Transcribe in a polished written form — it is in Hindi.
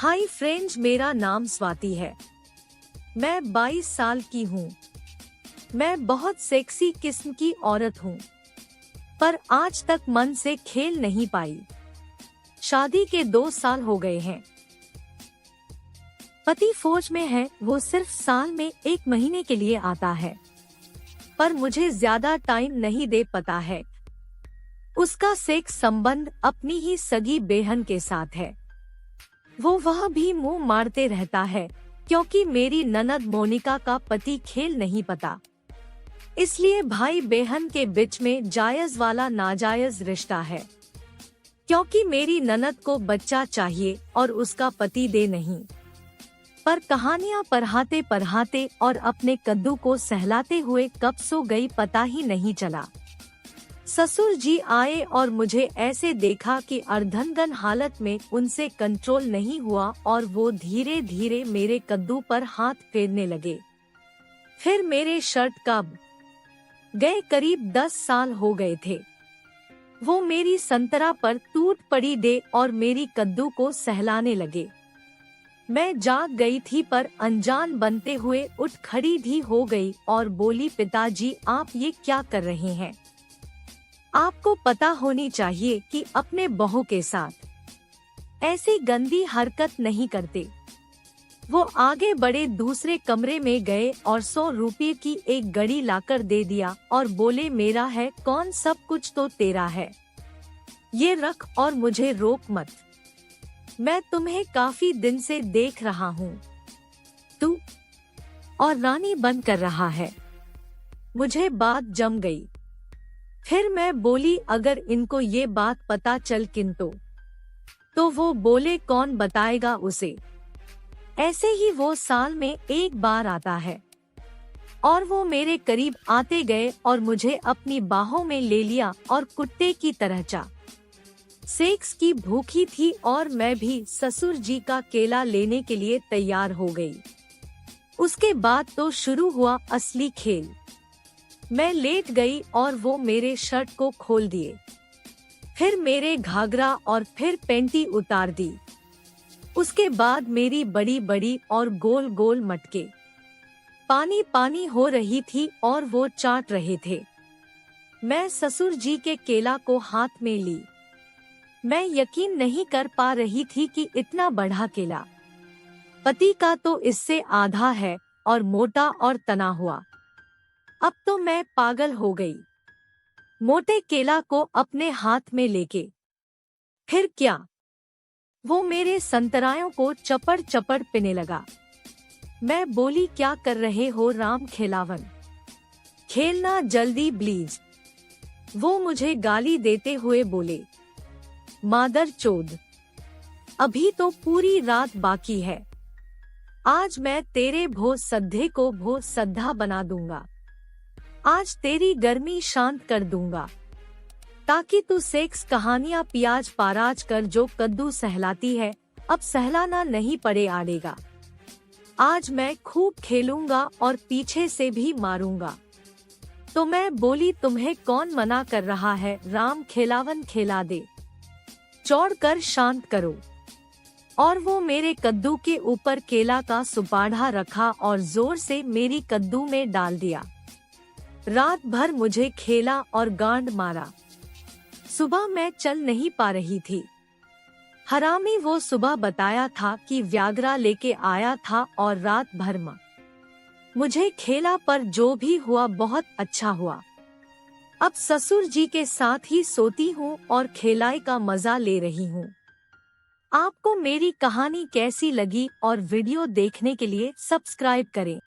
हाय फ्रेंड्स, मेरा नाम स्वाति है। मैं 22 साल की हूँ। मैं बहुत सेक्सी किस्म की औरत हूँ, पर आज तक मन से खेल नहीं पाई। शादी के 2 साल हो गए हैं। पति फौज में है, वो सिर्फ साल में 1 महीने के लिए आता है, पर मुझे ज्यादा टाइम नहीं दे पाता है। उसका सेक्स संबंध अपनी ही सगी बहन के साथ है। वह भी मुंह मारते रहता है, क्योंकि मेरी ननद मोनिका का पति खेल नहीं पाता। इसलिए भाई बहन के बीच में जायज वाला नाजायज रिश्ता है। क्योंकि मेरी ननद को बच्चा चाहिए और उसका पति दे नहीं। पर कहानियां पढ़ाते पढ़ाते और अपने कद्दू को सहलाते हुए कब सो गई पता ही नहीं चला। ससुर जी आए और मुझे ऐसे देखा कि अर्धनगन हालत में उनसे कंट्रोल नहीं हुआ और वो धीरे धीरे मेरे कद्दू पर हाथ फेरने लगे। फिर मेरे शर्ट कब गए करीब 10 साल हो गए थे। वो मेरी संतरा पर टूट पड़ी दे और मेरी कद्दू को सहलाने लगे। मैं जाग गई थी, पर अनजान बनते हुए उठ खड़ी भी हो गई और बोली, पिताजी आप ये क्या कर रहे हैं? आपको पता होनी चाहिए कि अपने बहू के साथ ऐसी गंदी हरकत नहीं करते। वो आगे बढ़े, दूसरे कमरे में गए और 100 रुपये की एक घड़ी लाकर दे दिया और बोले, मेरा है कौन, सब कुछ तो तेरा है, ये रख और मुझे रोक मत। मैं तुम्हें काफी दिन से देख रहा हूँ, तू और रानी बंद कर रहा है। मुझे बात जम गई। फिर मैं बोली, अगर इनको ये बात पता चल किंतु तो वो बोले, कौन बताएगा उसे। ऐसे ही वो साल में 1 बार आता है और वो मेरे करीब आते गए और मुझे अपनी बाहों में ले लिया और कुत्ते की तरह चा सेक्स की भूखी थी और मैं भी ससुर जी का केला लेने के लिए तैयार हो गई। उसके बाद तो शुरू हुआ असली खेल। मैं लेट गई और वो मेरे शर्ट को खोल दिए, फिर मेरे घाघरा और फिर पैंटी उतार दी। उसके बाद मेरी बड़ी बड़ी और गोल गोल मटके पानी पानी हो रही थी और वो चाट रहे थे। मैं ससुर जी के केला को हाथ में ली। मैं यकीन नहीं कर पा रही थी कि इतना बड़ा केला। पति का तो इससे आधा है और मोटा और तना हुआ। अब तो मैं पागल हो गई। मोटे केला को अपने हाथ में लेके फिर क्या, वो मेरे संतरायों को चपड़ चपड़ पीने लगा। मैं बोली, क्या कर रहे हो राम खिलावन, खेलना जल्दी प्लीज। वो मुझे गाली देते हुए बोले, मादर चोद, अभी तो पूरी रात बाकी है। आज मैं तेरे भो सद्धे को भो सद्धा बना दूंगा। आज तेरी गर्मी शांत कर दूंगा, ताकि तू सेक्स कहानियां प्याज पाराज कर जो कद्दू सहलाती है, अब सहलाना नहीं पड़े आड़ेगा। आज मैं खूब खेलूंगा और पीछे से भी मारूंगा। तो मैं बोली, तुम्हें कौन मना कर रहा है, राम खिलावन खिला दे, चौड़ कर शांत करो। और वो मेरे कद्दू के ऊपर केला का सुपाढ़ा रखा और जोर से मेरी कद्दू में डाल दिया। रात भर मुझे खेला और गांड मारा। सुबह मैं चल नहीं पा रही थी। हरामी वो सुबह बताया था कि व्याग्रा लेके आया था और रात भर में मुझे खेला, पर जो भी हुआ बहुत अच्छा हुआ। अब ससुर जी के साथ ही सोती हूँ और खेलाई का मजा ले रही हूँ। आपको मेरी कहानी कैसी लगी और वीडियो देखने के लिए सब्सक्राइब करें।